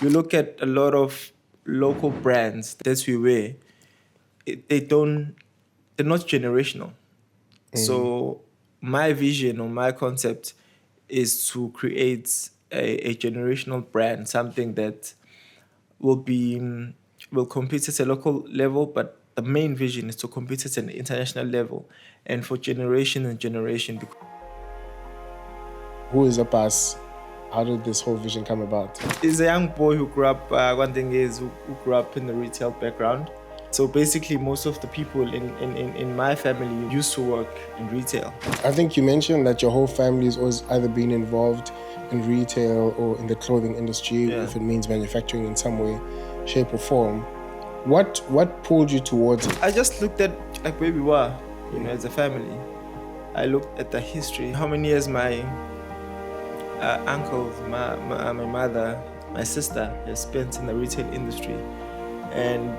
You look at a lot of local brands that we wear, they're not generational. So my vision or my concept is to create a generational brand, something that will be will compete at a local level, but the main vision is to compete at an international level, and for generation and generation. Who is Abbas? How did this whole vision come about? He's a young boy who grew up. One thing is who grew up in the retail background. So basically, most of the people in my family used to work in retail. I think you mentioned that your whole family has always either been involved in retail or in the clothing industry, Yeah. if it means manufacturing in some way, shape or form. What pulled you towards it? I just looked at like where we were, as a family. I looked at the history, how many years my uncles, my mother, my sister has spent in the retail industry, and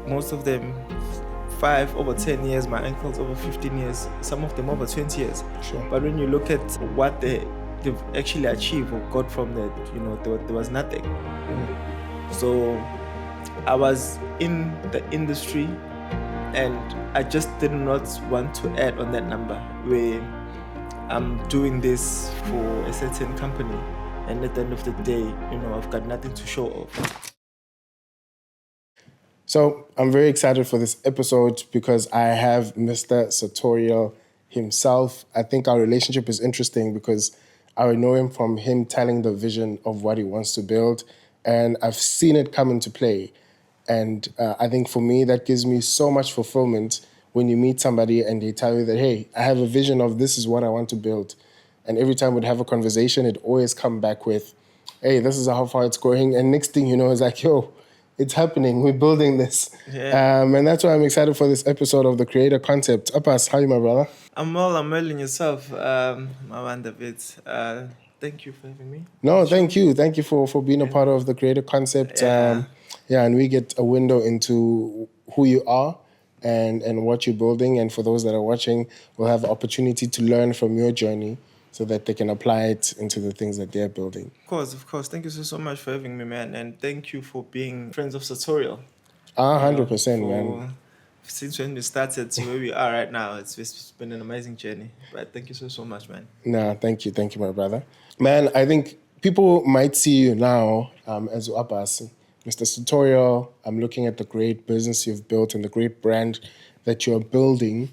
most of them 5 over 10 years, my uncles over 15 years, some of them over 20 years. Sure. But when you look at what they've actually achieved or got from that, there was nothing. So I was in the industry and I just did not want to add on that number where I'm doing this for a certain company and at the end of the day, I've got nothing to show off. So I'm very excited for this episode because I have Mr. Sartorial himself. I think our relationship is interesting because I know him from him telling the vision of what he wants to build, and I've seen it come into play. And I think for me, that gives me so much fulfillment when you meet somebody and they tell you that, hey, I have a vision of this is what I want to build. And every time we'd have a conversation, it always come back with, hey, this is how far it's going. And next thing you know, it's like, yo, it's happening. We're building this. Yeah. And that's why I'm excited for this episode of the Creator Concept. Abbas, how are you, my brother? I'm well in yourself, Mawanda bit. Thank you for having me. No, thank you. Thank you for being a part of the Creator Concept. Yeah. And we get a window into who you are and what you're building. And for those that are watching, we'll have the opportunity to learn from your journey so that they can apply it into the things that they're building. Of course. Thank you so much for having me, man. And thank you for being friends of Sartorial. 100%, man. Since when we started to where we are right now, it's been an amazing journey. But thank you so much, man. Nah, thank you, my brother. Man, I think people might see you now as Abbas, Mr. Sartorial. I'm looking at the great business you've built and the great brand that you're building.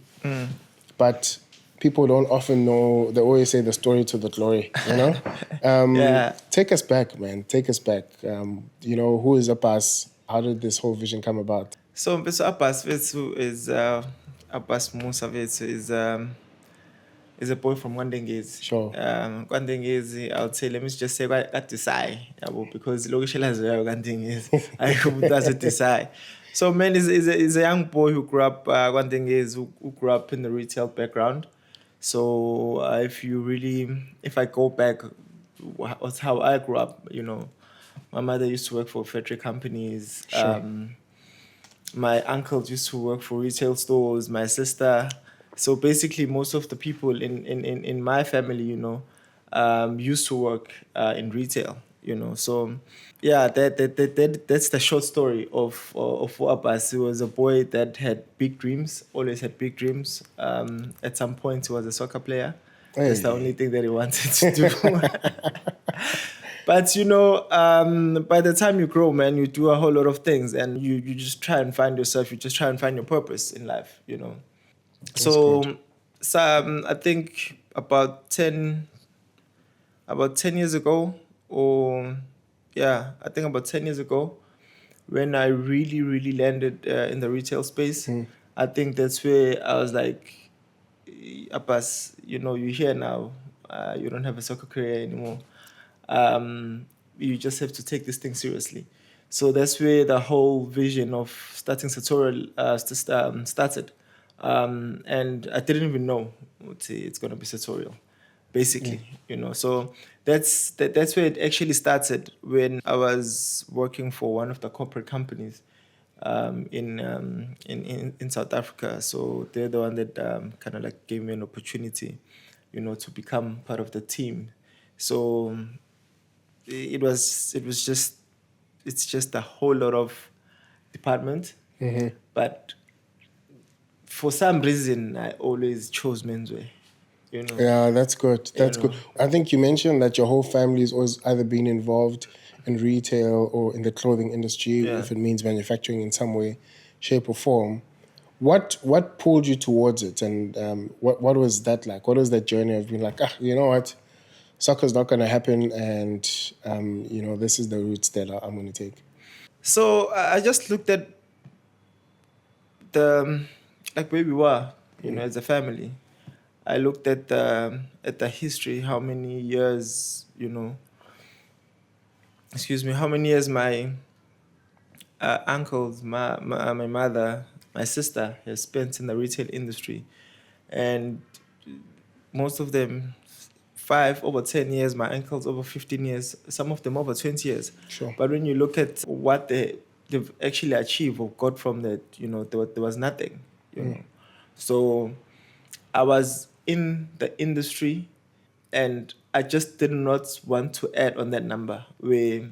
But people don't often know, they always say the story to the glory, Yeah. Take us back, man. Take us back. Who is Abbas? How did this whole vision come about? So Abbas is Abbas Moosa is a boy from Kwandengezi. Sure. Kwandengezi, I would say, let me just say Katisai, because Logishela Kwandengezi. I hope that's a Tisai. So man is a young boy who grew up Kwandengezi, who grew up in the retail background. So if I go back, what's how I grew up, my mother used to work for factory companies. Sure. My uncles used to work for retail stores, my sister. So basically, most of the people in my family, used to work in retail, So, yeah, that's the short story of Abbas. He was a boy that had big dreams, always had big dreams. At some point, he was a soccer player. Hey. That's the only thing that he wanted to do. But by the time you grow, man, you do a whole lot of things, and you just try and find yourself. You just try and find your purpose in life, So I think about 10 years ago, I think about 10 years ago, when I really landed in the retail space, I think that's where I was like, Abbas, you're here now. You don't have a soccer career anymore. You just have to take this thing seriously. So that's where the whole vision of starting Sartorial started. And I didn't even know it's going to be Sartorial, basically, So that's where it actually started when I was working for one of the corporate companies in South Africa. So they're the one that kind of like gave me an opportunity, to become part of the team. So it was just it's just a whole lot of department. But for some reason, I always chose menswear. You know, Yeah, that's good. you That's know. good. I think you mentioned that your whole family has always either been involved in retail or in the clothing industry, Yeah. if it means manufacturing in some way, shape, or form. What pulled you towards it, and what was that like? What was that journey of being like, you know what, soccer's not going to happen, and this is the routes that I'm going to take. So I just looked at the like where we were, as a family. I looked at the history, how many years, excuse me, how many years my uncles, my mother, my sister has spent in the retail industry, and most of them 5 over 10 years, my uncles over 15 years, some of them over 20 years. Sure. But when you look at what they've actually achieved or got from that, there was nothing, you know. So I was in the industry and I just did not want to add on that number where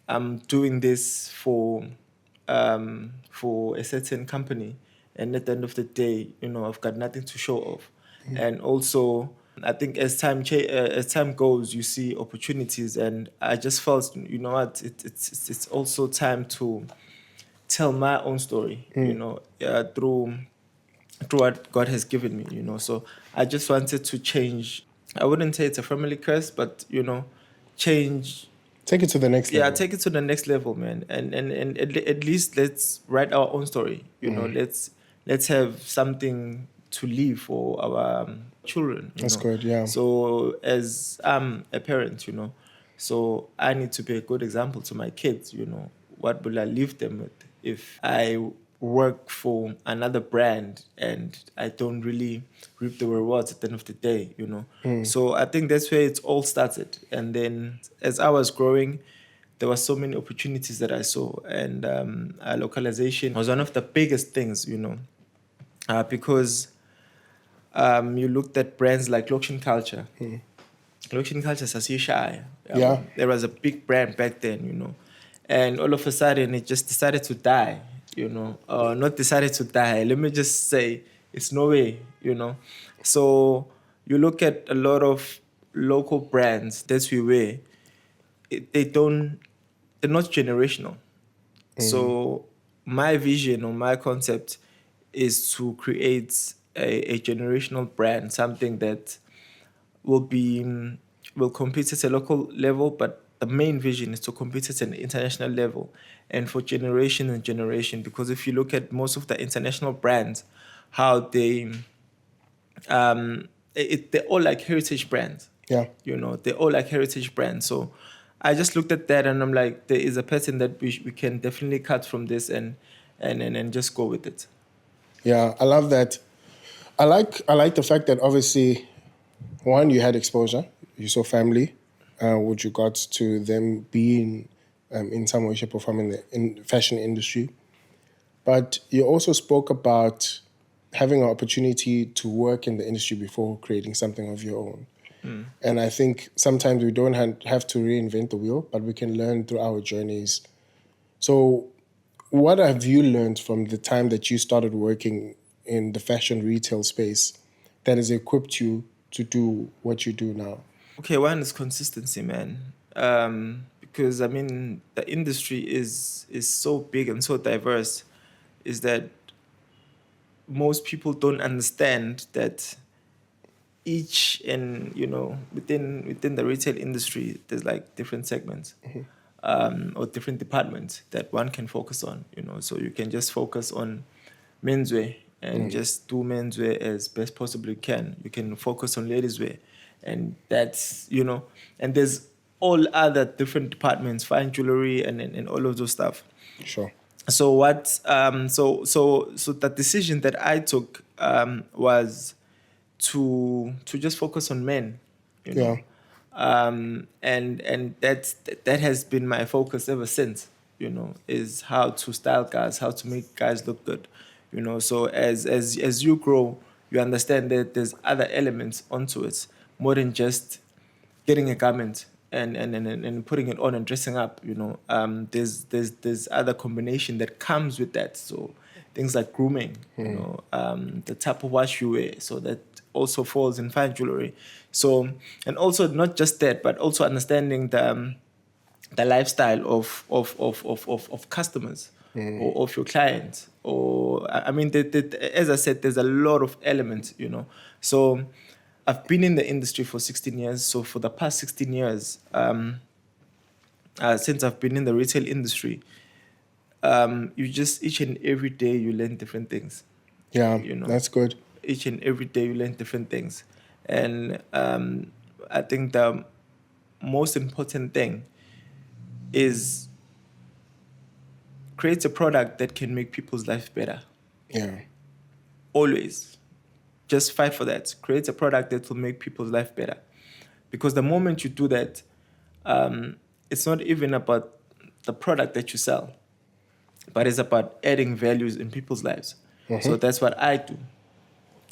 I'm doing this for a certain company, and at the end of the day, I've got nothing to show off. And also, I think as time goes, you see opportunities, and I just felt, you know what, it's also time to tell my own story, through what God has given me, So I just wanted to change. I wouldn't say it's a family curse, but change. Take it to the next Yeah, level. take it to the next level, man. And at least let's write our own story. Let's have something to leave for our children. That's good. Yeah. So as I'm a parent, so I need to be a good example to my kids. What will I leave them with if I work for another brand and I don't really reap the rewards at the end of the day. So I think that's where it all started. And then as I was growing, there were so many opportunities that I saw, and localization was one of the biggest things, because you looked at brands like Loction Culture. Lotion Culture Sasisha. Yeah. There was a big brand back then, and all of a sudden it just decided to die, not decided to die. Let me just say it's no way, So you look at a lot of local brands that we wear, they're not generational. So my vision or my concept is to create a generational brand, something that will be will compete at a local level, but the main vision is to compete at an international level, and for generation and generation. Because if you look at most of the international brands, how they're all like heritage brands. Yeah. They're all like heritage brands. So I just looked at that and I'm like, there is a pattern that we can definitely cut from this and just go with it. Yeah. I love that. I like the fact that obviously, one, you had exposure, you saw family, with regards to them being in some way, shape, or form in the fashion industry. But you also spoke about having an opportunity to work in the industry before creating something of your own. And I think sometimes we don't have to reinvent the wheel, but we can learn through our journeys. So, what have you learned from the time that you started working in the fashion retail space that has equipped you to do what you do now? Okay, one is consistency, man. Because I mean, the industry is so big and so diverse, is that most people don't understand that each and within the retail industry, there's like different segments, or different departments that one can focus on. So you can just focus on menswear and just do menswear as best possibly you can. You can focus on ladies wear, and that's and there's all other different departments, fine jewelry and all of those stuff. Sure. So what so the decision that I took was to just focus on men, you Yeah. know and that has been my focus ever since, is how to style guys, how to make guys look good. So as you grow, you understand that there's other elements onto it, more than just getting a garment. and putting it on and dressing up, there's other combination that comes with that. So things like grooming, the type of watch you wear, so that also falls in fine jewelry. So, and also not just that, but also understanding the lifestyle of customers or of your clients. Or I mean, as I said, there's a lot of elements, So I've been in the industry for 16 years. So for the past 16 years, since I've been in the retail industry, you just each and every day you learn different things. Yeah, that's good. Each and every day you learn different things, and I think the most important thing is create a product that can make people's life better. Yeah. Always. Just fight for that. Create a product that will make people's life better. Because the moment you do that, it's not even about the product that you sell, but it's about adding values in people's lives. So that's what I do,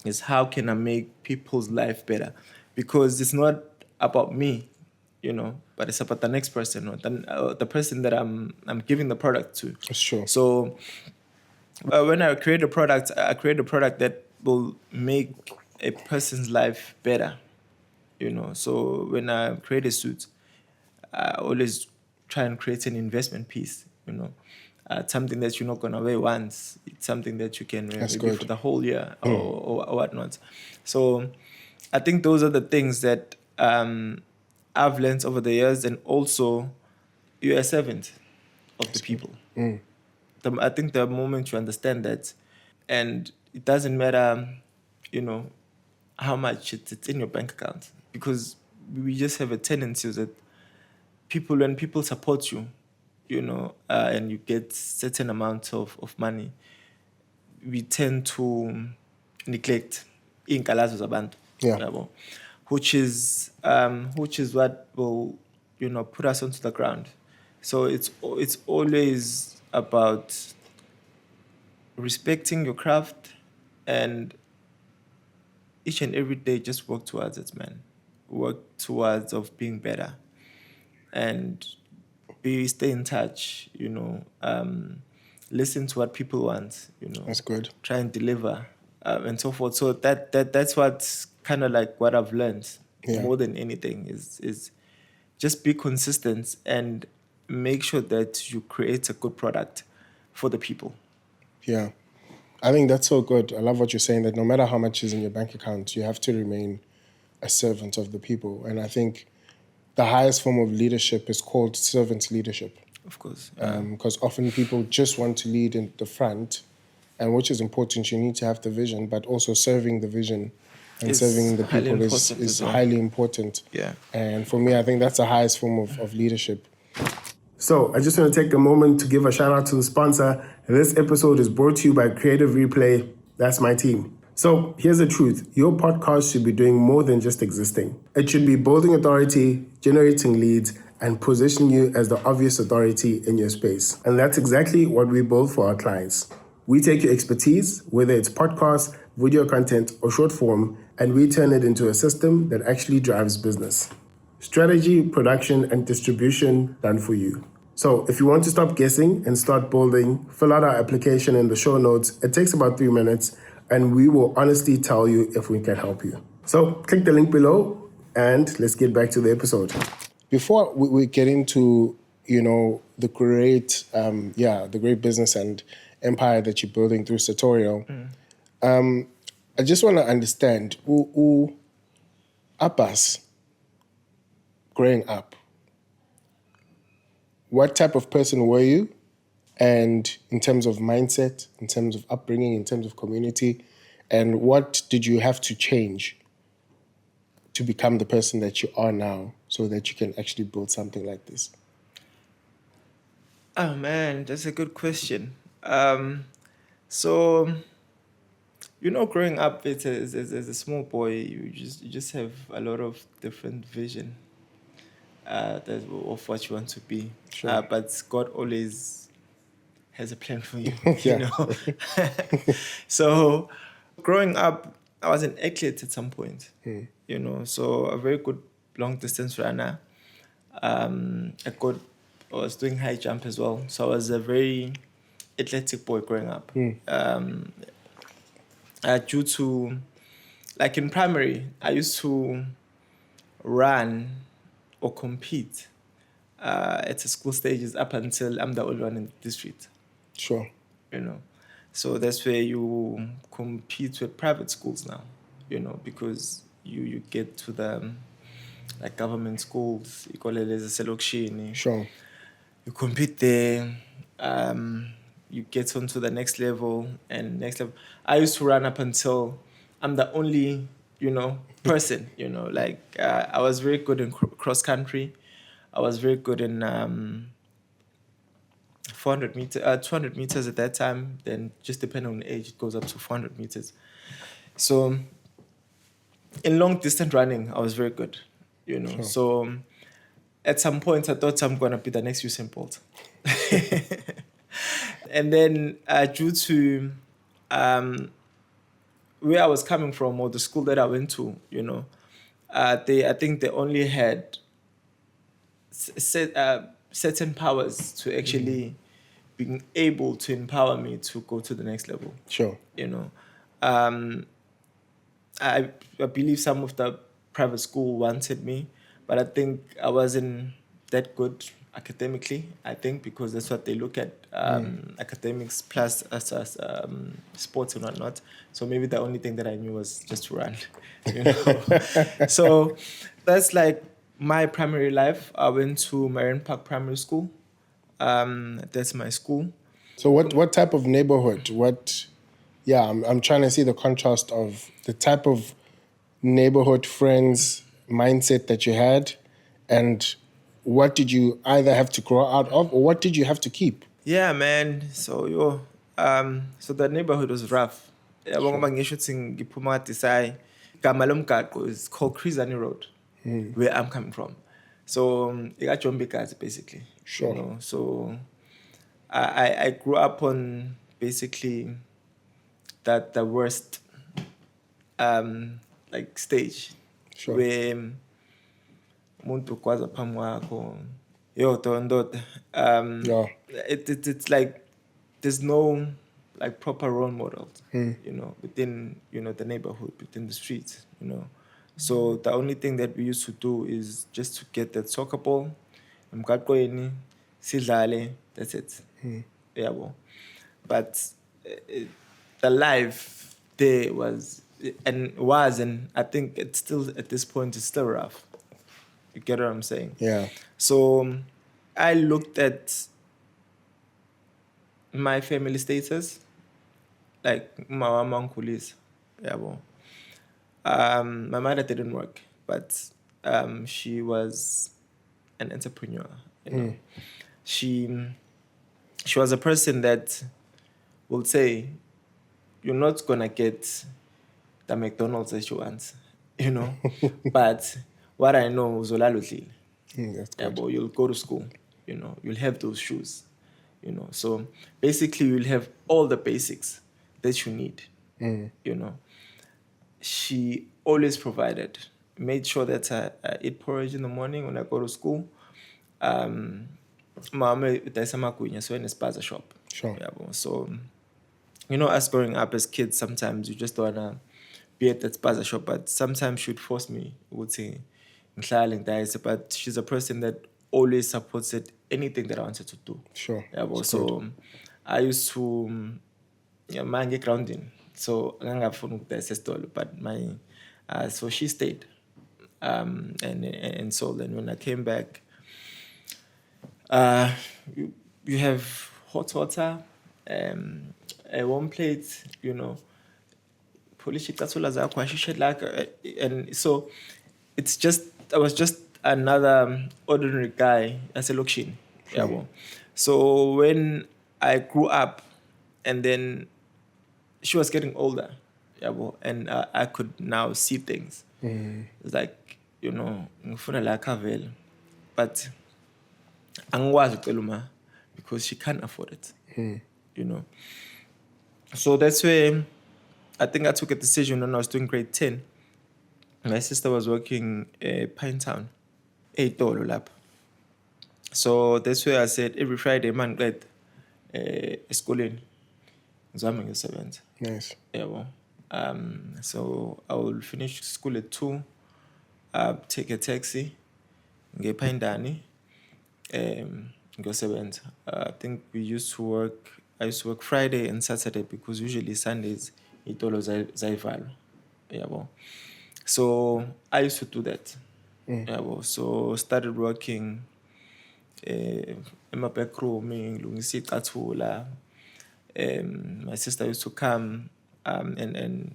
is how can I make people's life better? Because it's not about me, but it's about the next person, or the person that I'm giving the product to. That's true. So when I create a product that will make a person's life better. So when I create a suit, I always try and create an investment piece. Something that you're not gonna wear once. It's something that you can wear That's maybe good. for the whole year or whatnot. So I think those are the things that I've learned over the years, and also you're a servant of the people. I think the moment you understand that, and it doesn't matter, how much it's in your bank account, because we just have a tendency that when people support you, and you get certain amounts of money, we tend to neglect iy'nkalazo zabantu, Yeah. yabo, which is what will put us onto the ground. So it's always about respecting your craft, and each and every day just work towards it, man. Work towards of being better, and stay in touch. Listen to what people want. That's good. Try and deliver, and so forth. So that's what's kind of like what I've learned more than anything is just be consistent and make sure that you create a good product for the people. Yeah. I think that's so good. I love what you're saying, that no matter how much is in your bank account, you have to remain a servant of the people. And I think the highest form of leadership is called servant leadership. Of course. Because often people just want to lead in the front, and which is important. You need to have the vision, but also serving the vision and serving the people is highly important. Yeah. And for me, I think that's the highest form of leadership. So I just want to take a moment to give a shout out to the sponsor. This episode is brought to you by Creative Replay. That's my team. So here's the truth. Your podcast should be doing more than just existing. It should be building authority, generating leads, and positioning you as the obvious authority in your space. And that's exactly what we build for our clients. We take your expertise, whether it's podcast, video content, or short form, and we turn it into a system that actually drives business. Strategy, production, and distribution done for you. So if you want to stop guessing and start building, fill out our application in the show notes. It takes about 3 minutes, and we will honestly tell you if we can help you. So click the link below, and let's get back to the episode. Before we get into, the great business and empire that you're building through Sartorial, I just want to understand, Abbas, growing up, what type of person were you? And in terms of mindset, in terms of upbringing, in terms of community, and what did you have to change to become the person that you are now so that you can actually build something like this? Oh man, that's a good question. So growing up as a small boy, you just have a lot of different vision of what you want to be. Sure. But God always has a plan for you. Yeah. So growing up, I was an athlete at some point. So a very good long distance runner. I was doing high jump as well. So I was a very athletic boy growing up. Due to, like in primary, I used to run or compete at the school stages up until I'm the only one in the district, Sure. you know. So that's where you compete with private schools now, because you get to the like government schools, Sure. you compete there, you get onto the next level and next level. I used to run up until I'm the only, person, like I was very good in cross country. I was very good in 400 meters, 200 meters at that time. Then just depending on the age, it goes up to 400 meters. So in long distance running, I was very good, Sure. So at some point, I thought I'm going to be the next Usain Bolt. And then due to where I was coming from or the school that I went to, I think they only had certain powers to actually being able to empower me to go to the next level. Sure. Um, I believe some of the private school wanted me, but I think I wasn't that good academically. I think because that's what they look at, academics plus as sports and whatnot. So maybe the only thing that I knew was just to run, So that's like my primary life. I went to Marine Park Primary School. That's my school. So what type of neighborhood? I'm trying to see the contrast of the type of neighborhood friends mindset that you had, and what did you either have to grow out of, or what did you have to keep? Yeah, man. So the neighborhood was rough. Yabo ngoba ngisho ukuthi ngiphuma Desai, igama lomgaqo is called Krizani Road, where I'm coming from. So Jombe guys basically. Sure. So I grew up on basically the worst like stage, Sure. where umuntu kwaza phambi kwakho ndoda. Yeah. It's like there's no like proper role models, within the neighborhood, within the streets, So the only thing that we used to do is just to get that soccer ball, emgaqweni, sidlale, that's it. Yabo. But the life there and I think it's still at this point it's still rough. You get what I'm saying? Yeah. So I looked at my family status, like mama uncle yabo. My mother didn't work, but she was an entrepreneur. She was a person that will say, "You're not gonna get the McDonald's that you want, but what I know is That's good. you'll go to school, you'll have those shoes, So basically, you'll have all the basics that you need, She always provided, made sure that I eat porridge in the morning when I go to school. Mama, there's a magunya, so in a spaza shop. Sure. So, us growing up as kids, sometimes you just don't wanna be at that spaza shop, but sometimes she'd force me, would say, but she's a person that always supported anything that I wanted to do. Sure. So I used to manage grounding. So but so she stayed and sold. And when I came back, you have hot water, a warm plate, polish and so I was just another ordinary guy as a lokshin. Sure. So when I grew up and then she was getting older, and I could now see things. It's like, ngifuna la kavela, but angikwazi ucela uma because she can't afford it. So that's where I think I took a decision when I was doing grade 10. My sister was working Pine Town, 8 lapha. So that's where I said every Friday man qed esikoleni ngizame ngisebenza. Nice. Yabo. So I will finish school at 2, take a taxi, ngepha indani, ngiyosebenza. I think I used to work Friday and Saturday because usually Sundays itolo zayivalwa. Yabo. So I used to do that. Yabo. So started working in my back room, ngilungisa icathulo. My sister used to come and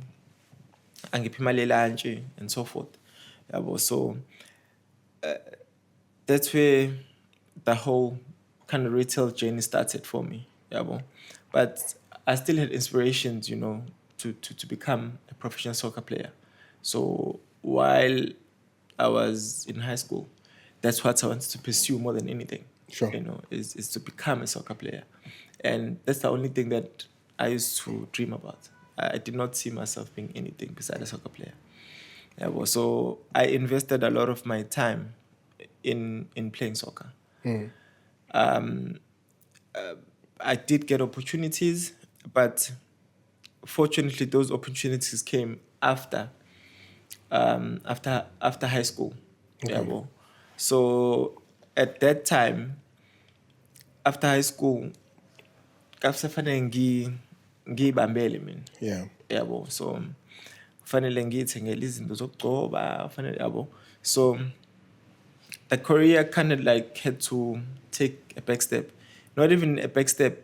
angiphe imali lunch and so forth. Yabo. So that's where the whole kind of retail journey started for me. Yabo. But I still had inspirations, to become a professional soccer player. So while I was in high school, that's what I wanted to pursue more than anything. Sure. Is to become a soccer player. And that's the only thing that I used to dream about. I did not see myself being anything besides a soccer player. Yeah, so I invested a lot of my time in playing soccer. I did get opportunities, but fortunately, those opportunities came after high school. Okay. Yeah, so at that time, after high school, kufanele ngiyibambele mina. Yeah. Yabo. So kufanele ngiyithengele izinto zokugcoba, kufanele yabo. So the career kind of like had to take a back step. Not even a back step,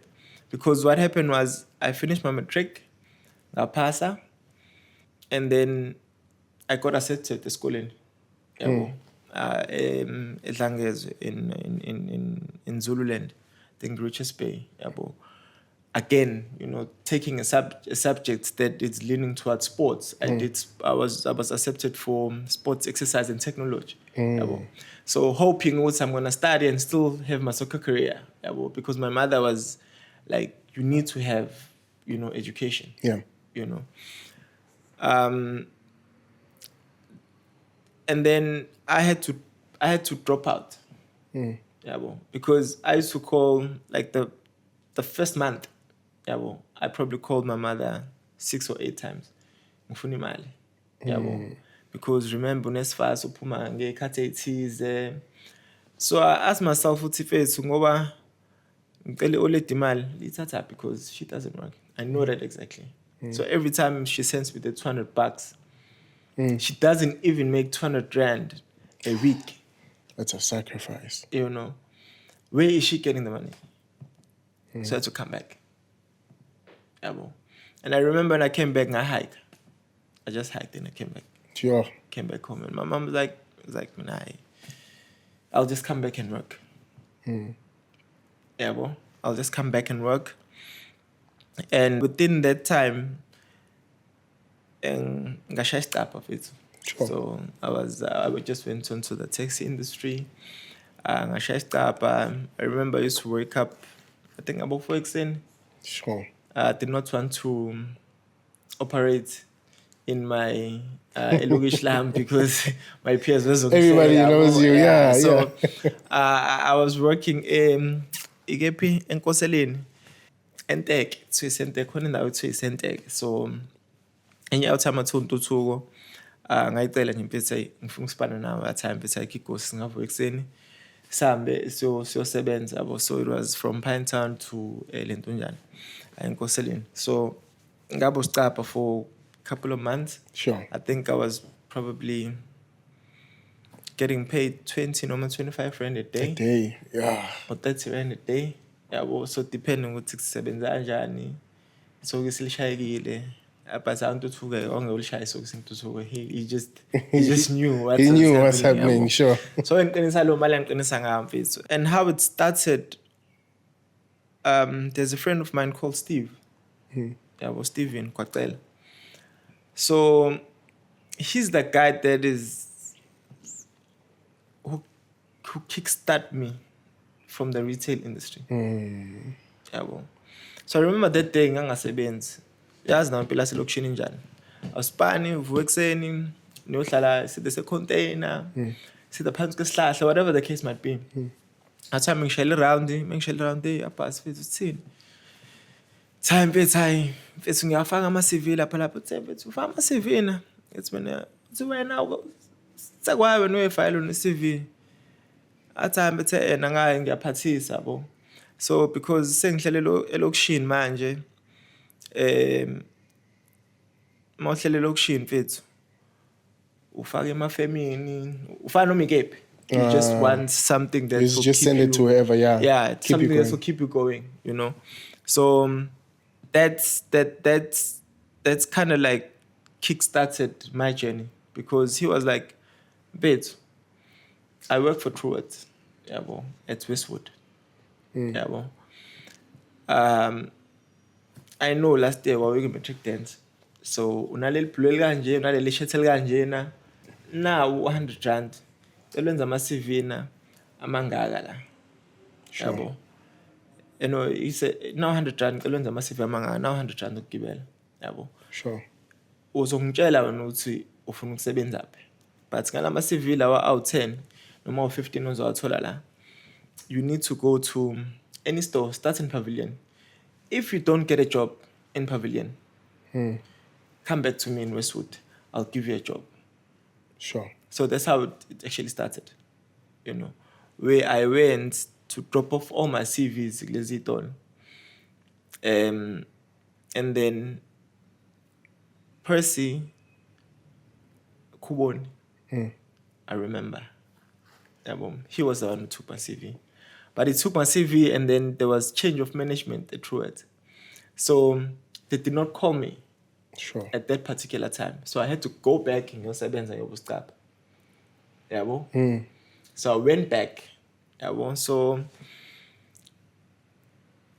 because what happened was I finished my matric, ngapasa, and then I got accepted to school in Edlangezwe in Zululand, I think Richards Bay. Yabo. Again, taking a subject that is leaning towards sports. I was accepted for sports, exercise, and technology. Yabo. So hoping also I'm gonna study and still have my soccer career. Yabo. Because my mother was like, you need to have, education. Yeah. And then I had to drop out. Yabo. Because I used to call like the first month. Yabo. I probably called my mother 6 or 8 times. Ngifuna imali. Yabo. Because remember unesifasa uphuma ngekhathi ethize. So I asked myself uthi fethu ngoba ngicela oledi imali lithatha because she doesn't work. I know that exactly. So every time she sends me the $200, she doesn't even make 200 rand a week. That's a sacrifice. Where is she getting the money? So I had to come back. Yabo. And I remember when I came back and I hiked. I just hiked and I came back. Sure. Came back home and my mom was like, nah, I'll just come back and work. Yabo. I'll just come back and work. And within that time, ngashaya isitapha mfethu. Sure. So I just went into the taxi industry. Ngashaya isitapha. I remember I used to wake up, I think about 4 ekuseni. Sure. I did not want to operate in my elokish lamb because my peers was Everybody knows you, yeah. So I was working ikephi enkoseleni enteke Senteke khona indawo ethiwa Senteke. So enye out amathuntutuko ngayicela nje mfethu ngifuna ukusipana nawe at time mfethu ayikho singavuka ekseni sihambe siyosebenza yabo. So it was from Pinetown to Lentonjana enkoseleni. So ngabo sicapha for a couple of months. Sure. I think I was probably getting paid 20 noma 25 rand a day. A day, yeah. Or 30 rand a day. Yabo. So depending ukuthi sisebenza kanjani. So silishayekile. But angituthuke ongeulishaya so singituthuke. He just knew what's happening, sure. So ngiqinisa lo mali ngiqinisa ngayo mfethu. And how it started, there's a friend of mine called Steve. Yabo, Steven Kwacela. So he's the guy that who kickstart me from the retail industry. Yabo. So I remember that day ngangasebenzi. Yazi na impela selokishini njani. Awusipani uvuka ekseni niyohlala sithe container, sithe phansi kwesihlahla, whatever the case might be. Athi mengishayela around Abbas mfethu uthini? Cha mfethu hayi, mfethu ngiyafaka ama-C_V lapha. Uthe mfethu ufaka ama-C_V na? Ngithi mina, uthi wena sekwazi wena uyefayila une-C_V. Athi hayi bethe ngaye ngiyaphathisa yabo. So because sengihlele elokishini manje, mawuhlele elokishini mfethu, ufaka emafemini, ufaka noma ikephi. You just want something that You will just keep send it to wherever, yeah. Yeah, Keep you something that going. will keep you going, you know. So that's kind of like kickstarted my journey, because he was like, "Babe, I work for Truett, yabo, at Westwood, yabo. I know last year we were matric dance. So unaleli blue kanje, unaleli shuttle kanje na. Now 100 rand. Elenza ama-CV na amangaka la. Sure. Yabo. You know, he said now 100 rand elenza ama-CV amangaka, now 100 rand ukugibela. Yabo. Sure. Uzongitshela wena ukuthi ufuna ukusebenza phi. But ngala ama-CV lawa awu-10 noma awu-15 ozowathola la. You need to go to any store, start in Pavilion. If you don't get a job in Pavilion, come back to me in Westwood. I'll give you a job. Sure. So that's how it actually started, you know, where I went to drop off all my CVs, and then Percy Kuboni, I remember. He was the one who took my CV. But he took my CV, and then there was change of management at Truett. So they did not call me Sure. at that particular time. So I had to go back and ngiyosebenza ngiyobustapa. Yabo. So I went back. Yabo. So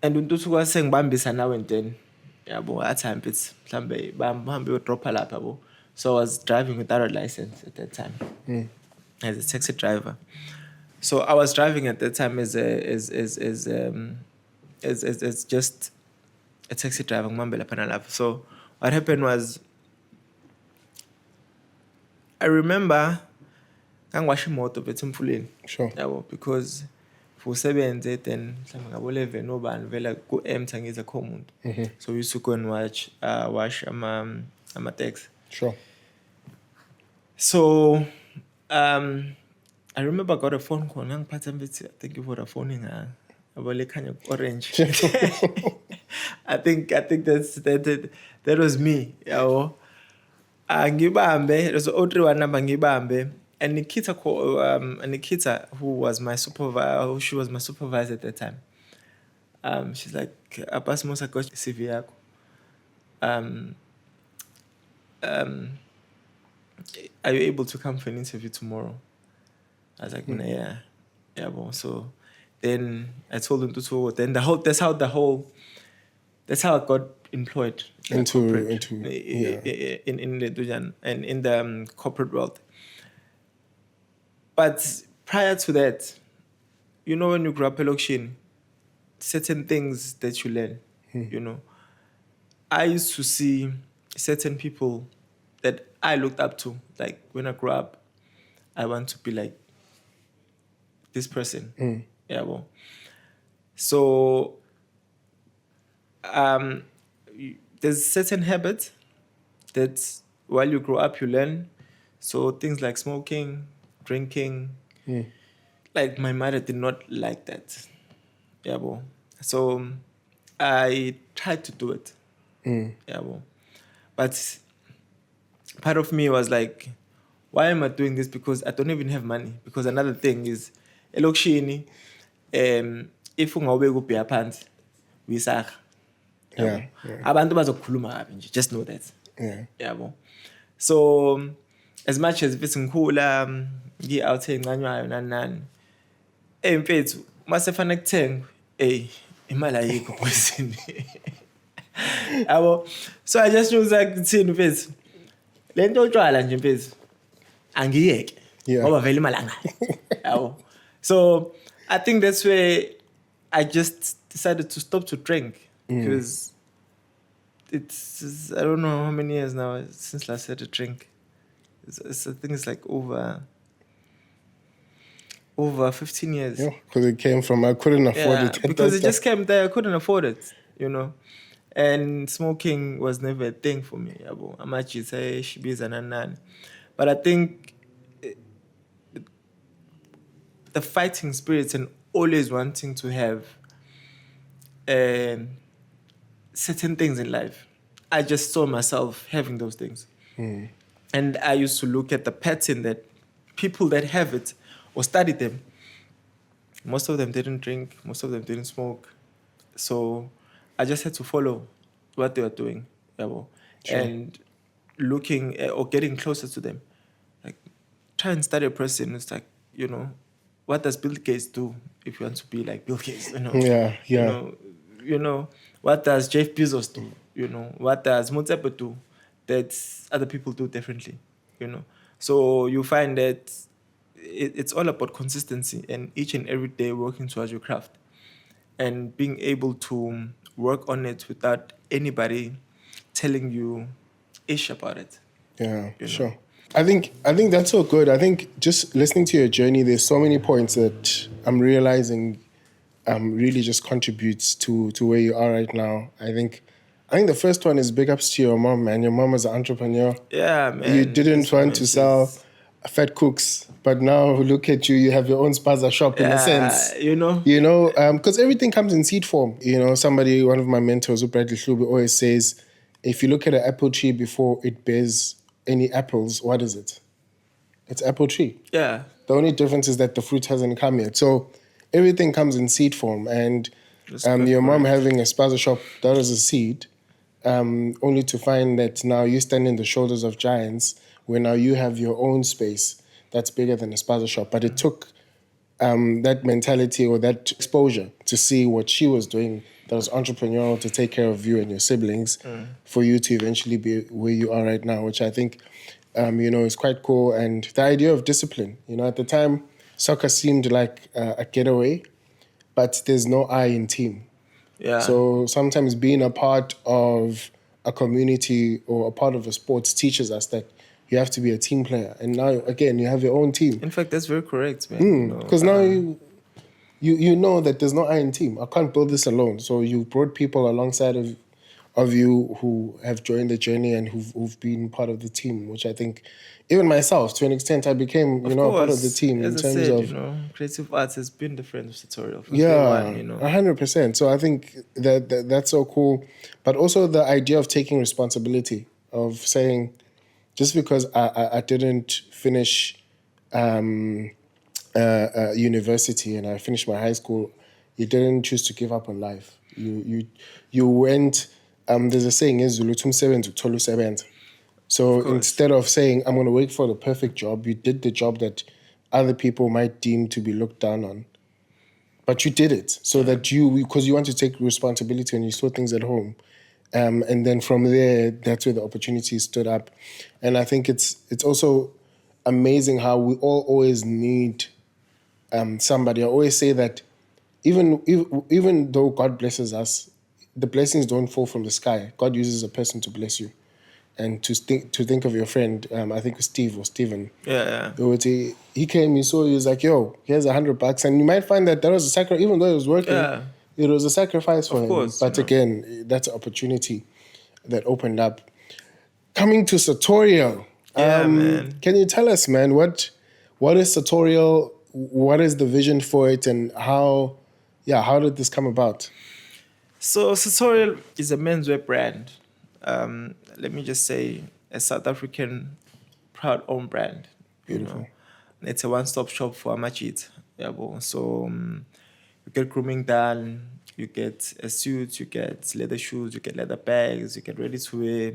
and untuthu kwase ngibambisa now and then. Yabo. At time it's mhlambe bahambe uyodropha lapha yabo. So I was driving without a license at that time. As a taxi driver. So I was driving at that time as just a taxi driver ngibambe lapha nalapha. So what happened was, I remember ngangiwasha imoto bethu emfuleni. Sure. Yabo, because usebenze then mhlawumbe ngabo 11 obani vela ku-M Thangiza kho umuntu. So we used to go and wash ama-taxi. Sure. So I remember I got a phone call ngangiphatha mfethu, thank you for the phone nga yabo le khanya orange. I think that was me, yabo. Ngibambe, there's an 031 number ngibambe, and Nikita, who was my supervisor, she was my supervisor at that time. She's like, Abbas Moosa got CV yako. Are you able to come for an interview tomorrow? I was like, yeah. Well, so then I told him to. Then that's how I got employed in the corporate world. But prior to that, you know, when you grow up in Lokshin, certain things that you learn, you know. I used to see certain people that I looked up to. Like when I grew up, I want to be like this person. Yeah, well. So there's certain habits that while you grow up you learn. So things like smoking, drinking. Like my mother did not like that. Yeah, well. So I tried to do it. Yeah, well. But part of me was like, why am I doing this? Because I don't even have money. Because another thing is, elokishini, if ungawubeka ubheya phansi, uyisakha. Yeah. Abantu bazokukhuluma kabi nje, just know that. Yeah. Yabo. So as much as if ngikhula, ngi-out encanywayo nani. Mfethu, mase fanele kuthengwe, imali ayikho kwesini. Yabo. So I just knew like thini mfethu. Lento otshwala nje mfethu. Angiyeke. Ngoba vele imali anayo. Yabo. So I think that's where I just decided to stop to drink, because it's I don't know how many years now since last I had a drink. I think it's like over over 15 years. Yeah, because it came from I couldn't afford Yeah, it at because that it time. just came there. I couldn't afford it, you know. And smoking was never a thing for me. Yabo. Amachi say shibiza nanan. But I think the fighting spirits and always wanting to have um, certain things in life. I just saw myself having those things. And I used to look at the pattern that people that have it or study them, most of them didn't drink, most of them didn't smoke. So I just had to follow what they were doing, yabo, Sure. and looking at, or getting closer to them. Like, try and study a person. It's like, what does Bill Gates do if you want to be like Bill Gates? Yeah, You yeah. know, what does Jeff Bezos do? What does Motsepe do that other people do differently? So you find that it's all about consistency and each and every day working towards your craft and being able to work on it without anybody telling you ish about it. Yeah, You know. sure. I think that's so good. I think just listening to your journey, there's so many points that I'm realizing really just contributes to where you are right now. I think the first one is big ups to your mom, man. Your mom is an entrepreneur. Yeah, You man. didn't This want woman, to sell she's fat cooks, but now look at you. You have your own spaza shop in a sense. Because everything comes in seed form. One of my mentors, Bradley Hlubi, always says, if you look at an apple tree before it bears any apples, what is it? It's apple tree. Yeah. The only difference is that the fruit hasn't come yet. So everything comes in seed form. And That's quite your mom correct. having a spaza shop, that was a seed, only to find that now you stand in the shoulders of giants where now you have your own space that's bigger than a spaza shop. But it took that mentality or that exposure to see what she was doing that was entrepreneurial to take care of you and your siblings for you to eventually be where you are right now, which I think, is quite cool. And the idea of discipline, at the time, soccer seemed like a getaway, but there's no I in team. Yeah. So sometimes being a part of a community or a part of a sport teaches us that you have to be a team player. And now, again, you have your own team. In fact, that's very correct, man. Because now you know that there's no I in team. I can't build this alone. So you brought people alongside of you who have joined the journey and who've been part of the team, which I think, even myself, to an extent, I became, Of a part of the course, team in as I terms said, of, creative arts has been the friend of Sartorial from day yeah, one. 100%. So I think that's so cool. But also the idea of taking responsibility, of saying, just because I didn't finish university and I finished my high school, you didn't choose to give up on life. You went. There's a saying in Zulu, "Tumsebenzi uthola usebenza." Of So course. instead of saying I'm going to wait for the perfect job, you did the job that other people might deem to be looked down on, but you did it so that because you want to take responsibility and you saw things at home. And then from there, that's where the opportunity stood up. And I think it's also amazing how we all always need somebody. I always say that even though God blesses us, the blessings don't fall from the sky. God uses a person to bless you. And to think of your friend, I think it was Steve or Steven. Yeah. He came, he saw, he was like, yo, here's $100. And you might find that was a sacrifice, even though he was working, Yeah. it was a sacrifice for Of him. course. But again, that's an opportunity that opened up. Coming to Sartorial, Yeah, man. can you tell us, man, what is Sartorial? What is the vision for it, and how did this come about? So Sartorial is a menswear brand. Let me just say, a South African proud-owned brand. Beautiful. It's a one-stop shop for Amachit. Yeah, so you get grooming done, you get a suit, you get leather shoes, you get leather bags, you get ready-to-wear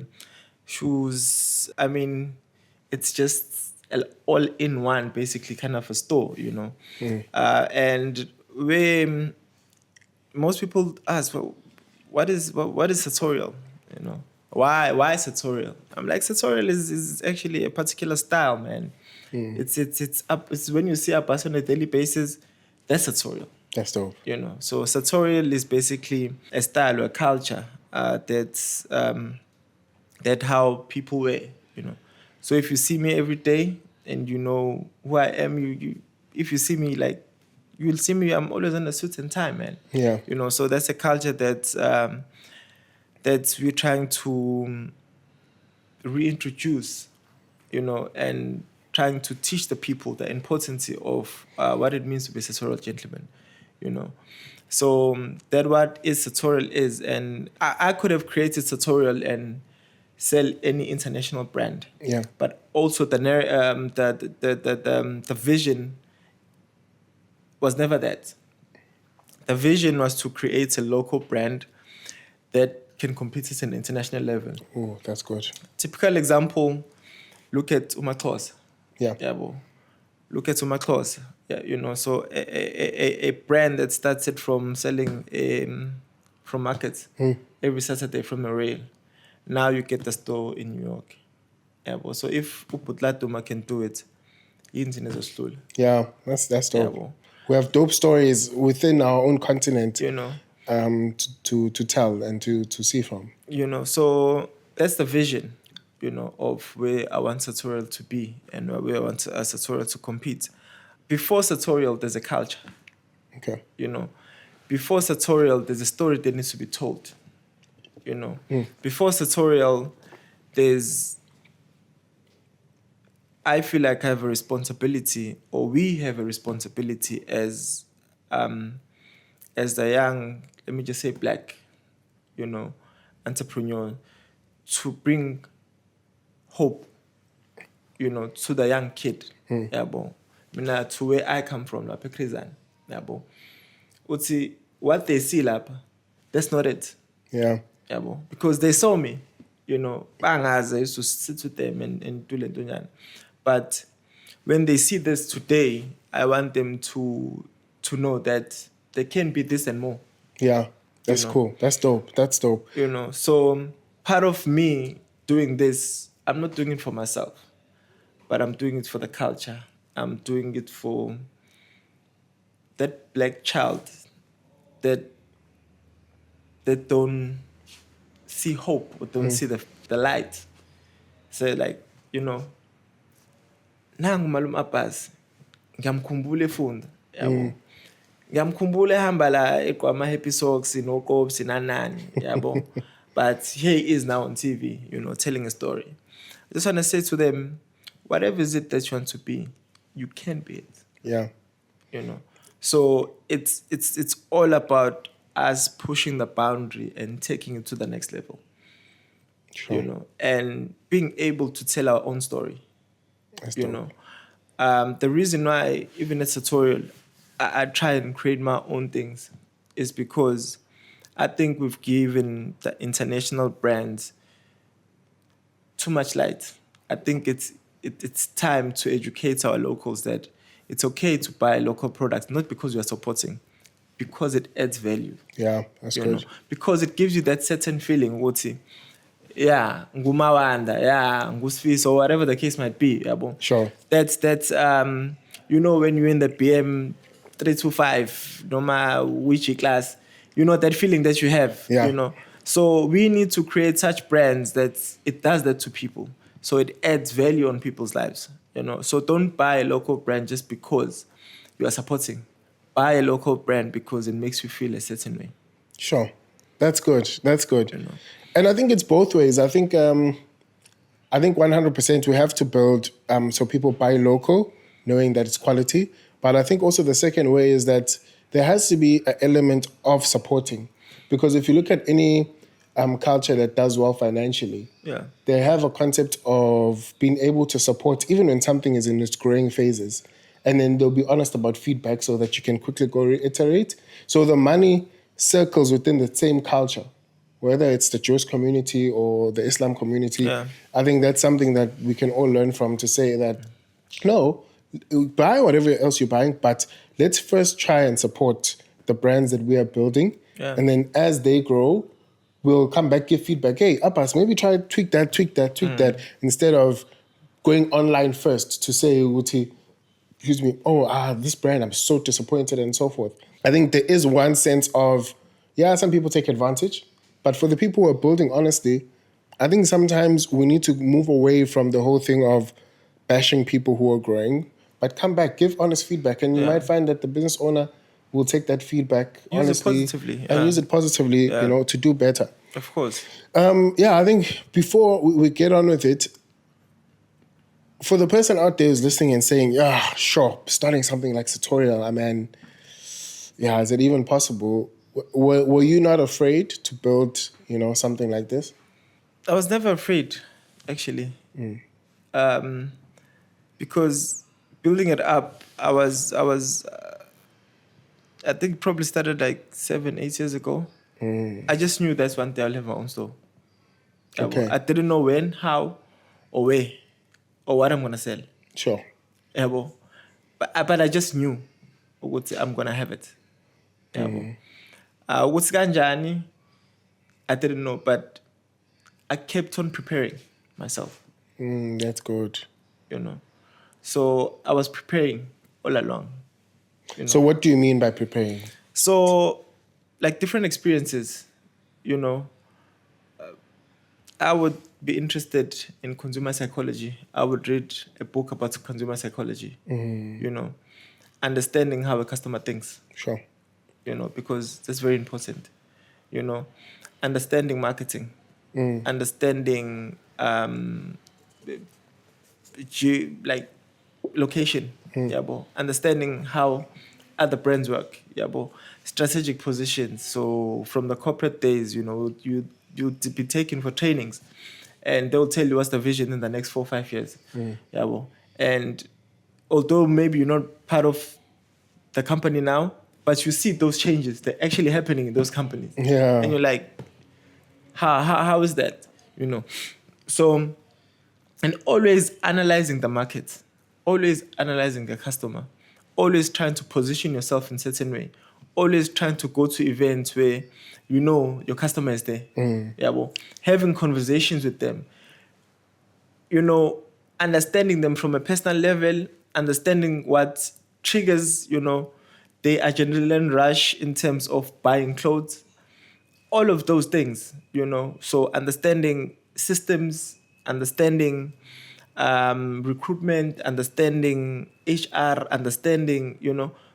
shoes. I mean, it's just all-in-one, basically, kind of a store. And where most people ask, well, what is Sartorial? Why Sartorial? I'm like, Sartorial is actually a particular style, man. It's when you see Abbas on a daily basis, that's Sartorial. That's dope. So Sartorial is basically a style or a culture that how people wear. So if you see me every day and you know who I am, if you see me, like, you'll see me, I'm always in a suit and tie, man. Yeah. You know, so that's a culture that we're trying to reintroduce, you know, and trying to teach the people the importance of what it means to be a sartorial gentleman, you know. So that what is sartorial is, and I could have created sartorial and sell any international brand. Yeah. But also the vision was never that. The vision was to create a local brand that can compete at an international level. Oh, that's good. Typical example, look at Umaxhosa. Yeah. Yeah, look at Umaxhosa. Yeah, you know, so a brand that started from selling from markets every Saturday from a rail. Now you get the store in New York. Yeah, so if Uputlatuma can do it, yeah, that's dope. Yeah, we have dope stories within our own continent, you know, to tell and to see from. You know, so that's the vision, you know, of where I want Sartorial to be and where I want Sartorial to compete. Before Sartorial, there's a culture. Okay. You know, before Sartorial, there's a story that needs to be told. You know, before Sartorial, I feel like I have a responsibility, or we have a responsibility as the young, let me just say black, you know, entrepreneur, to bring hope, you know, to the young kid. Yabo. To where I come from, lapha eKrizani. Yabo. Uthi what they see lapha, that's not it. Yeah. Yabo. Because they saw me, you know, bangazi, I used to sit with them and do lentunyana. But when they see this today, I want them to know that they can be this and more. Yeah, that's cool. That's dope. That's dope. You know, so part of me doing this, I'm not doing it for myself, but I'm doing it for the culture. I'm doing it for that black child that don't see hope or don't see the light. So like, you know, nangu malum Abbas, ngiyamkhumbula efunda, yabo. Ngiyamkhumbula ehamba la eqwama Ep.6 noKobsi nanani, yabo. But here he is now on TV, you know, telling a story. I just want to say to them, whatever is it that you want to be, you can be it. Yeah. You know. So it's all about us pushing the boundary and taking it to the next level. Sure. You know, and being able to tell our own story. That's you dope. know. The reason why, even at Sartorial, I try and create my own things is because I think we've given the international brands too much light. I think it's time to educate our locals that it's okay to buy local products, not because you're supporting, because it adds value. Yeah, that's You good. know, because it gives you that certain feeling, Woti. Yeah, Mawanda, yeah, Ngusfiso, or whatever the case might be. Yabo. Sure. That's you know, when you're in the BM 325, no matter which class, you know that feeling that you have. Yeah. You know. So we need to create such brands that it does that to people. So it adds value on people's lives. You know. So don't buy a local brand just because you are supporting. Buy a local brand because it makes you feel a certain way. Sure. That's good. That's good. You know. And I think it's both ways. I think 100% we have to build so people buy local, knowing that it's quality. But I think also the second way is that there has to be an element of supporting. Because if you look at any culture that does well financially, Yeah. they have a concept of being able to support even when something is in its growing phases. And then they'll be honest about feedback so that you can quickly go reiterate. So the money circles within the same culture, whether it's the Jewish community or the Islam community. Yeah. I think that's something that we can all learn from, to say that, no, buy whatever else you're buying, but let's first try and support the brands that we are building. Yeah. And then as they grow, we'll come back, give feedback. Hey, Abbas, maybe try tweak that, instead of going online first to say, excuse me, this brand, I'm so disappointed, and so forth. I think there is one sense of, some people take advantage, but for the people who are building honestly, I think sometimes we need to move away from the whole thing of bashing people who are growing, but come back, give honest feedback, and you might find that the business owner will take that feedback Use it honestly positively, and use it positively, to do better. Of course. I think before we get on with it, for the person out there who's listening and saying, yeah, sure, starting something like Sartorial, is it even possible? Were you not afraid to build, something like this? I was never afraid, actually. Because building it up, I think probably started like 7, 8 years ago. I just knew that's one day I'll have my own store. Okay. I didn't know when, how, or where, or what I'm gonna sell. Sure. But I just knew what I'm gonna have it. What's kanjani? I didn't know, but I kept on preparing myself. That's good. So I was preparing all along. So what do you mean by preparing? So, like different experiences, I would be interested in consumer psychology. I would read a book about consumer psychology, understanding how a customer thinks. Sure. Because that's very important. Understanding marketing, understanding like location, understanding how other brands work, strategic positions. So from the corporate days, you'd be taken for trainings, and they'll tell you what's the vision in the next 4 or 5 years, and although maybe you're not part of the company now, but you see those changes, they're actually happening in those companies. Yeah. And you're like, how is that? So, and always analyzing the market, always analyzing the customer, always trying to position yourself in a certain way, always trying to go to events where your customer is there. Having conversations with them, understanding them from a personal level, understanding what triggers, the adrenaline rush in terms of buying clothes, all of those things, So understanding systems, understanding recruitment, understanding HR, understanding,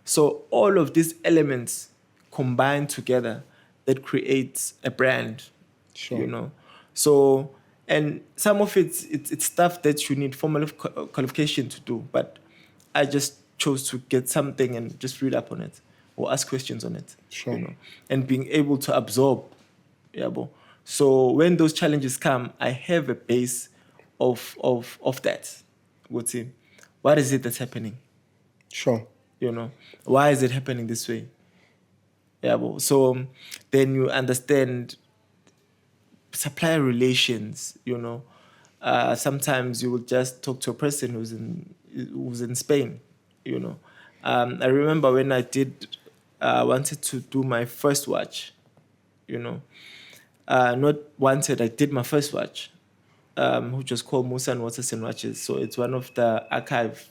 So all of these elements combined together that creates a brand, Sure. So, and some of it's stuff that you need formal qualification to do, but I just chose to get something and just read up on it or ask questions on it, Sure. and being able to absorb. So when those challenges come, I have a base of that. What is it that's happening? Sure. Why is it happening this way? So then you understand supplier relations. Sometimes you will just talk to a person who's in Spain. I remember when I wanted to do my first watch. Not wanted. I did my first watch, which was called Moosa and Waters and Watches. So it's one of the archive,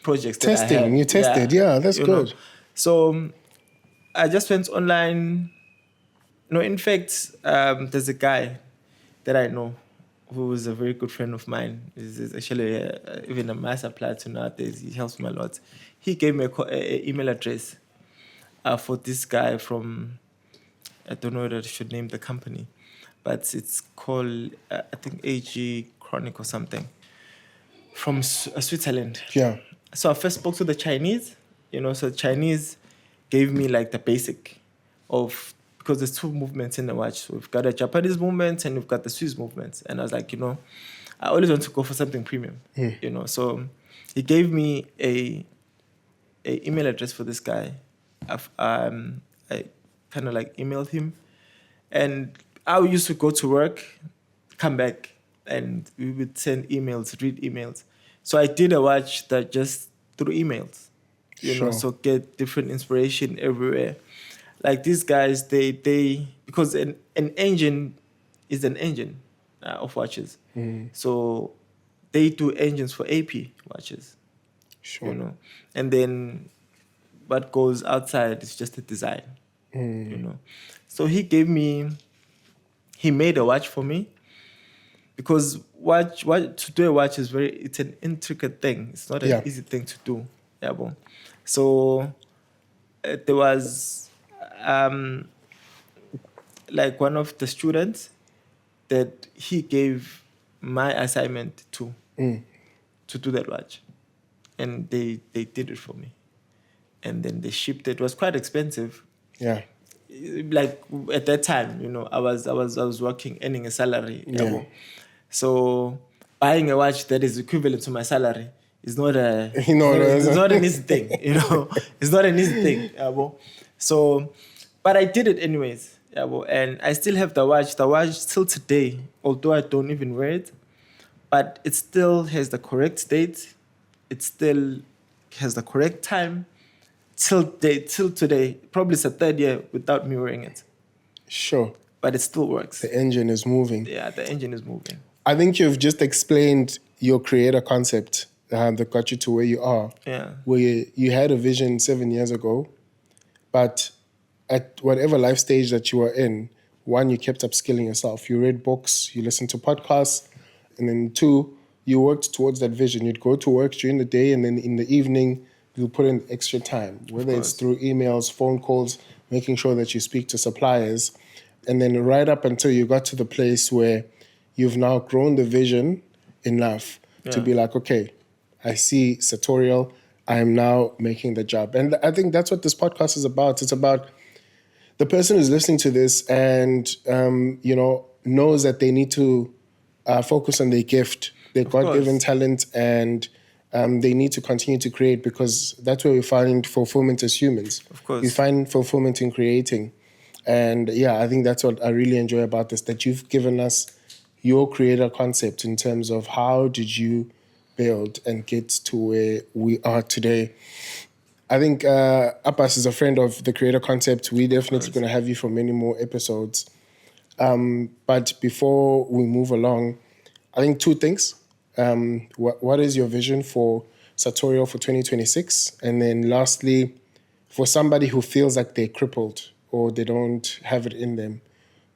projects that I Testing. had. You tested. Yeah, that's good. So I just went online. No, in fact, there's a guy that I know who is a very good friend of mine. He's actually even a my supplier to nowadays. He helps me a lot. He gave me a email address for this guy from, I don't know whether I should name the company, but it's called, I think, AG Chronic or something, from Switzerland. Yeah. So I first spoke to the Chinese, so the Chinese gave me like the basic of, because there's two movements in the watch. So we've got a Japanese movement and we've got the Swiss movement. And I was like, I always want to go for something premium, So he gave me a email address for this guy. I kind of like emailed him, and I used to go to work, come back, and we would send emails, read emails. So I did a watch that just through emails, Sure. so get different inspiration everywhere. Like these guys, they because an engine is an engine of watches. So they do engines for AP watches, Sure. and then what goes outside is just a design, So he made a watch for me, because what to do a watch is it's an intricate thing. It's not an Yeah. easy thing to do. Yeah, bon. So there was um like one of the students that he gave my assignment to do that watch, and they did it for me, and then they shipped it. It was quite expensive. Yeah. Like at that time, I was working, earning a salary. Yeah. So buying a watch that is equivalent to my salary is not a No, it's no, not no. an easy thing. It's not an easy thing. So, but I did it anyways. And I still have the watch. The watch till today, although I don't even wear it, but it still has the correct date. It still has the correct time till today. Probably it's a third year without me wearing it, Sure. but it still works. The engine is moving. Yeah, the engine is moving. I think you've just explained your creator concept that got you to where you are. Yeah. Where you had a vision 7 years ago, but at whatever life stage that you were in, one, you kept upskilling yourself. You read books, you listened to podcasts, and then two, you worked towards that vision. You'd go to work during the day, and then in the evening, you'll put in extra time, whether it's through emails, phone calls, making sure that you speak to suppliers. And then right up until you got to the place where you've now grown the vision enough to be like, okay, I see Sartorial, I am now making the job. And I think that's what this podcast is about. It's about the person who's listening to this and, knows that they need to focus on their gift, their God-given talent, and they need to continue to create, because that's where we find fulfillment as humans. Of course. We find fulfillment in creating. And yeah, I think that's what I really enjoy about this, that you've given us your creator concept in terms of how did you build and get to where we are today. I think Abbas is a friend of the creator concept. We're definitely going to have you for many more episodes. But before we move along, I think two things. What is your vision for Sartorial for 2026? And then lastly, for somebody who feels like they're crippled or they don't have it in them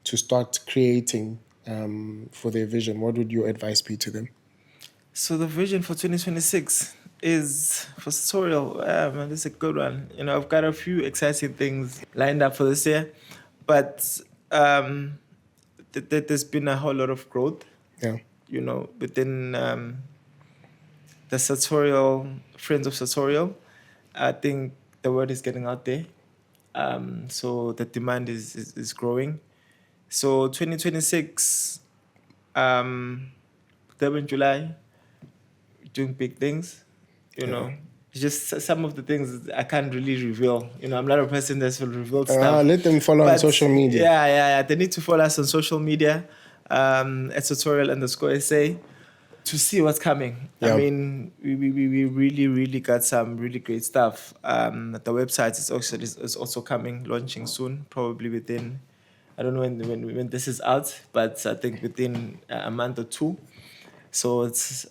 to start creating for their vision, what would your advice be to them? So the vision for 2026 is for Sartorial. Man, this is a good one. I've got a few exciting things lined up for this year, but there's been a whole lot of growth. Yeah. Within the Sartorial, friends of Sartorial. I think the word is getting out there. So the demand is growing. So 2026, Durban, July, doing big things, Just some of the things I can't really reveal. I'm not a person that will reveal stuff. Let them follow on social media. Yeah. They need to follow us on social media, at Sartorial_SA, to see what's coming. Yeah. I mean, we really, really got some really great stuff. The website is also coming, launching soon, probably within, I don't know when this is out, but I think within a month or two. So it's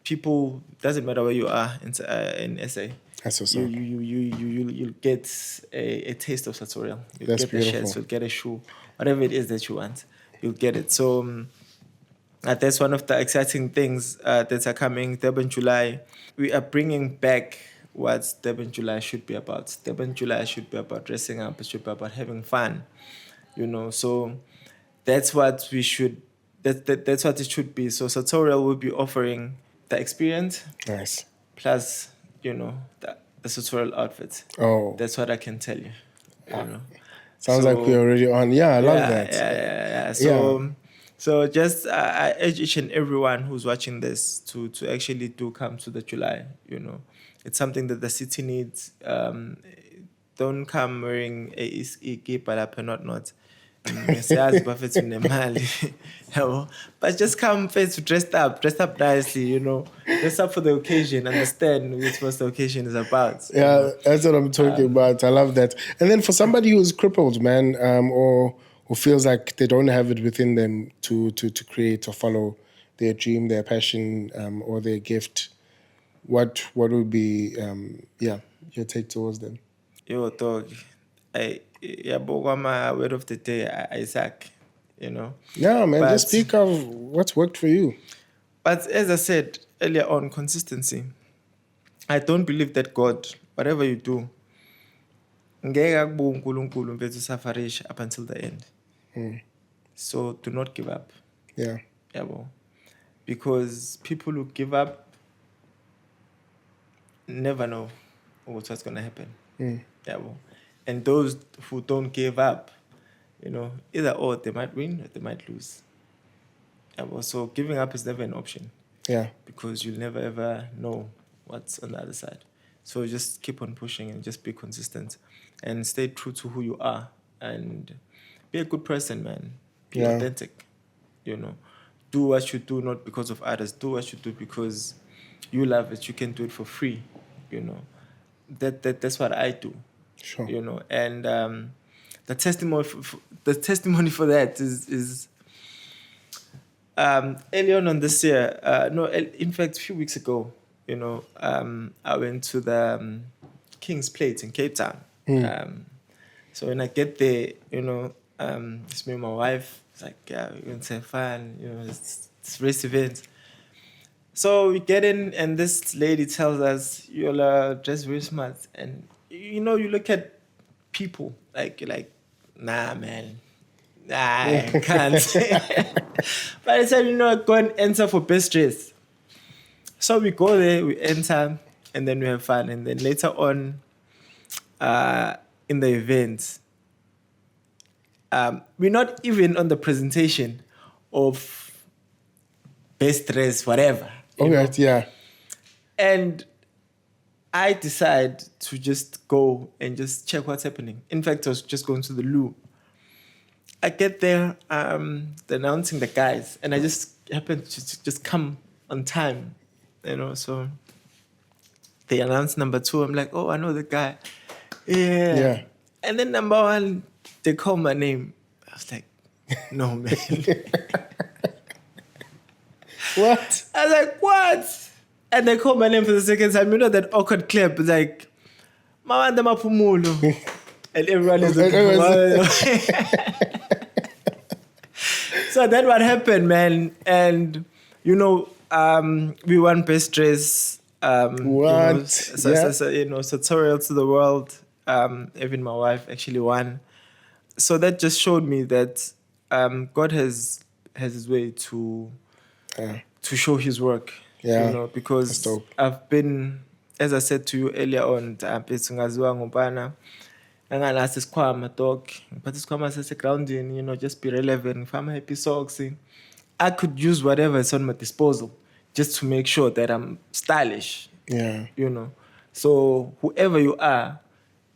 people, doesn't matter where you are in SA. That's what's You'll get a taste of Sartorial. You'll That's get the beautiful. shirts, you'll get a shoe, whatever it is that you want, you'll get it. So that's one of the exciting things that are coming. Durban July, we are bringing back what Durban July should be about. Durban July should be about dressing up. It should be about having fun. So that's what we should. That's what it should be. So Sartorial will be offering the experience. Nice. Plus, the Sartorial outfits. Oh. That's what I can tell you. Sounds like we're already on. Yeah, I love that. Yeah. So just I urge each and everyone who's watching this to actually do come to the July. It's something that the city needs. Don't come wearing a kipa lapha, not. Siyazi bafethu nemali, but just come first dressed up nicely, dress up for the occasion, understand what the occasion is about. Yeah, that's what I'm talking about. I love that. And then for somebody who's crippled, man, or who feels like they don't have it within them to create or follow their dream, their passion, or their gift, what would be your take towards them? Yo, dog, my word of the day, Isaac. you know. Yeah, man, But, just speak of what's worked for you. but as I said earlier on, consistency. I don't believe that God, whatever you do, ngeke akubuke uNkulunkulu mfethu usafarisha up until the end. So do not give up. Yeah. Yabo. Because people who give up never know what's going to happen. Yabo. And those who don't give up, you know, either or they might win or they might lose. Yabo. So giving up is never an option. Yeah. Because you'll never ever know what's on the other side. So just keep on pushing and just be consistent and stay true to who you are and be a good person, man. Be authentic, you know. Do what you do not because of others. Do what you do because you love it. You can do it for free, you know. That's what I do, Sure. you know. And the testimony for that is early on this year, in fact, a few weeks ago, you know, I went to the King's Plate in Cape Town. So when I get there, you know, it's me and my wife. It's like, yeah, we're going to have fun, you know, it's race event. So we get in, and this lady tells us, you'll dress very smart. And, you know, you look at people, like, you're like, nah, man. Nah, I can't. But I said, you know, go and enter for best dress. So we go there, we enter, and then we have fun. And then later on, in the event, we're not even on the presentation of best dress, whatever. Okay, yeah. And I decide to just go and just check what's happening. In fact, I was just going to the loo. I get there, they're announcing the guys, and I just happened to just come on time, you know. So they announced number 2. I'm like, oh, I know the guy. Yeah. And then number 1, they call my name. I was like, no, man. What? I was like, what? And they call my name for the second time. You know that awkward clip? It's like, Mawanda Maphumulo. And everyone is looking for So that's what happened, man. And, you know, we won best dress. What? You know, Sartorial to the world. Even my wife actually won. So that just showed me that God has his way to show his work. Yeah. You know, because I've been, as I said to you earlier on, anganasi isikhwama dog ngiphatha isikhwama sasegroundini, you know, just be relevant. If I'm happy socks, I could use whatever is on my disposal just to make sure that I'm stylish. Yeah. You know, so whoever you are,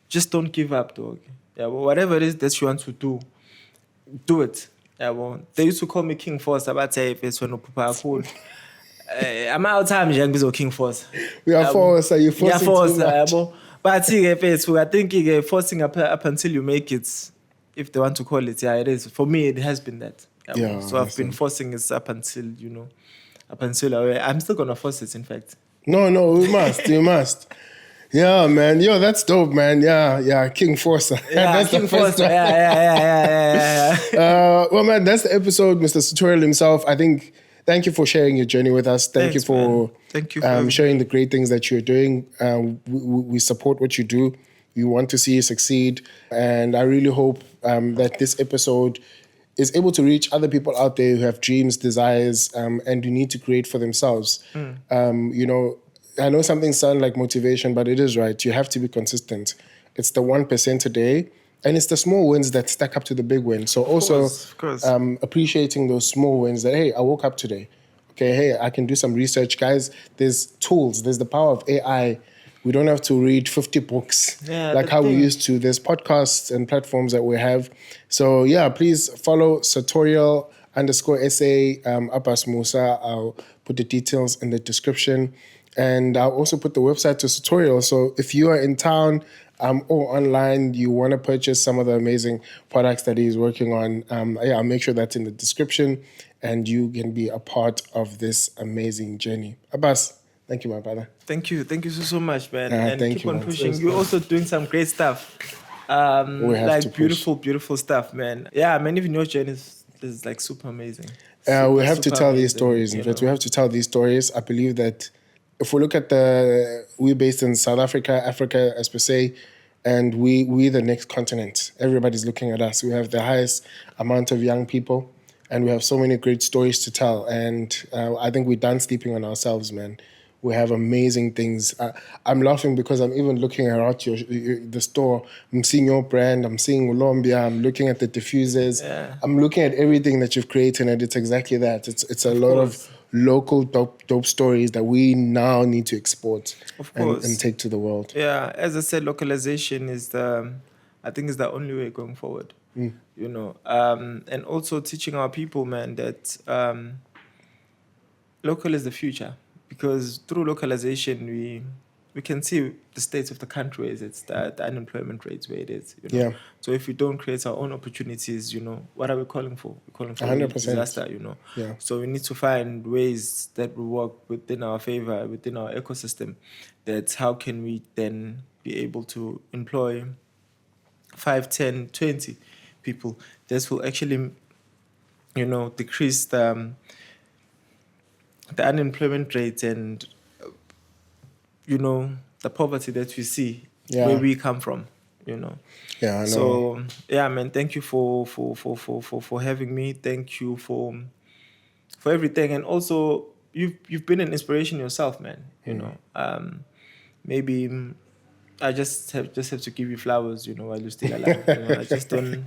just don't give up, dog. Yeah, well, whatever it is that you want to do it. Yeah, well, they used to call me King Force. About say if it's when cool. I'm out time nje King Force. We are forced. Are you forcing too much? But I think forcing up until you make it, if they want to call it, yeah, it is. For me, it has been that. Yeah, so I've been forcing it up until, you know, I'm still going to force it, in fact. No, we must. You must. Yeah, man. Yo, that's dope, man. Yeah. King Forcer. Yeah, that's King Forcer. Yeah. Well, man, that's the episode, Mr. Sartorial himself. I think, thank you for sharing your journey with us. Thank you for sharing the great things that you're doing. We support what you do. We want to see you succeed. And I really hope that this episode is able to reach other people out there who have dreams, desires, and who need to create for themselves. You know, I know something sounds like motivation, but it is right. You have to be consistent. It's the 1% a day, and it's the small wins that stack up to the big win. So also of course. Appreciating those small wins that, hey, I woke up today. Okay, hey, I can do some research. Guys, there's tools. There's the power of AI. We don't have to read 50 books like how we used to. There's podcasts and platforms that we have. So yeah, please follow Sartorial_SA, Abbas Moosa. I'll put the details in the description. And I'll also put the website to Sartorial. So if you are in town or online, you want to purchase some of the amazing products that he's working on, I'll make sure that's in the description and you can be a part of this amazing journey. Abbas, thank you, my brother. Thank you so much, man. And keep on pushing. Man. You're also doing some great stuff. Like beautiful stuff, man. Yeah, man, even your journey is This is like super amazing. We have to Super tell these amazing, stories. In you fact, know. we have to tell these stories. I believe that if we look at we're based in South Africa, Africa as per se, and we the next continent. Everybody's looking at us. We have the highest amount of young people, and we have so many great stories to tell. And I think we're done sleeping on ourselves, man. We have amazing things. I'm laughing because I'm even looking around the store. I'm seeing your brand. I'm seeing Colombia. I'm looking at the diffusers. Yeah. I'm looking at everything that you've created, and it's exactly that. It's a Of lot course. of local dope stories that we now need to export Of and course. take to the world. Yeah, as I said, localization is I think is the only way going forward. You know, and also teaching our people, man, that local is the future, because through localization we can see the states of the country as it's the unemployment rates where it is. You know, Yeah. so if we don't create our own opportunities, you know, what are we calling for? We're calling for 100%. disaster. You know, Yeah. so we need to find ways that will work within our favor, within our ecosystem. That's how can we then be able to employ 5, 10, 20 people. This will actually, you know, decrease the unemployment rate and, you know, the poverty that we see where we come from, you know. Yeah, I know. So yeah, man, thank you for having me. Thank you for everything. And also you've been an inspiration yourself, man. You know. Maybe I just have to give you flowers, you know, while you're still alive. You know, I just don't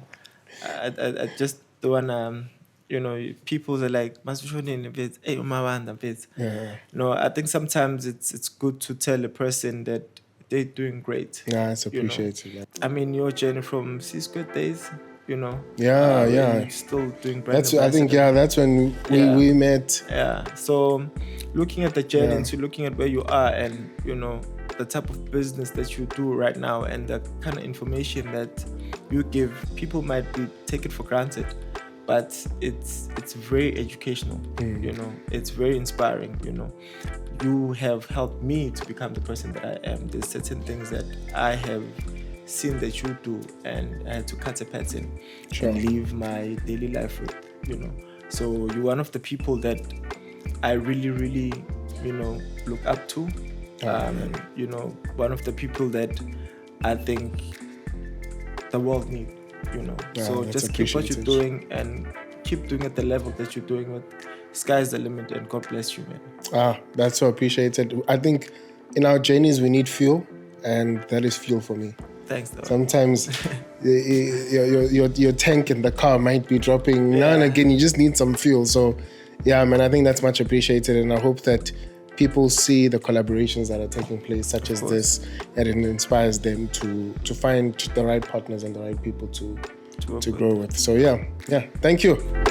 I just don't wanna, you know, people are like, Masushoni a bit, hey, Mawanda a bit. Yeah. No, I think sometimes it's good to tell a person that they're doing great. Yeah, it's you know. appreciated. Man. I mean, your journey from C-Square days, you know. Yeah, where yeah. you're still doing brand That's I think ambassador. that's when we met. Yeah. So looking at the journey Yeah. into looking at where you are and, you know, the type of business that you do right now and the kind of information that you give, people might take it for granted. But it's very educational, you know. It's very inspiring, you know. You have helped me to become the person that I am. There's certain things that I have seen that you do, and I had to cut a pattern and live my daily life with, you know. So you're one of the people that I really, really, you know, look up to. You know, one of the people that I think the world needs. You know, so just keep what you're doing and keep doing at the level that you're doing with. Sky's the limit, and God bless you, man. That's so appreciated. I think in our journeys we need fuel, and that is fuel for me. Thanks, though. Sometimes your tank in the car might be dropping. Now and again, you just need some fuel. So, yeah, man, I think that's much appreciated, and I hope that people see the collaborations that are taking place, such as this, and it inspires them to find the right partners and the right people to grow with. So yeah, thank you.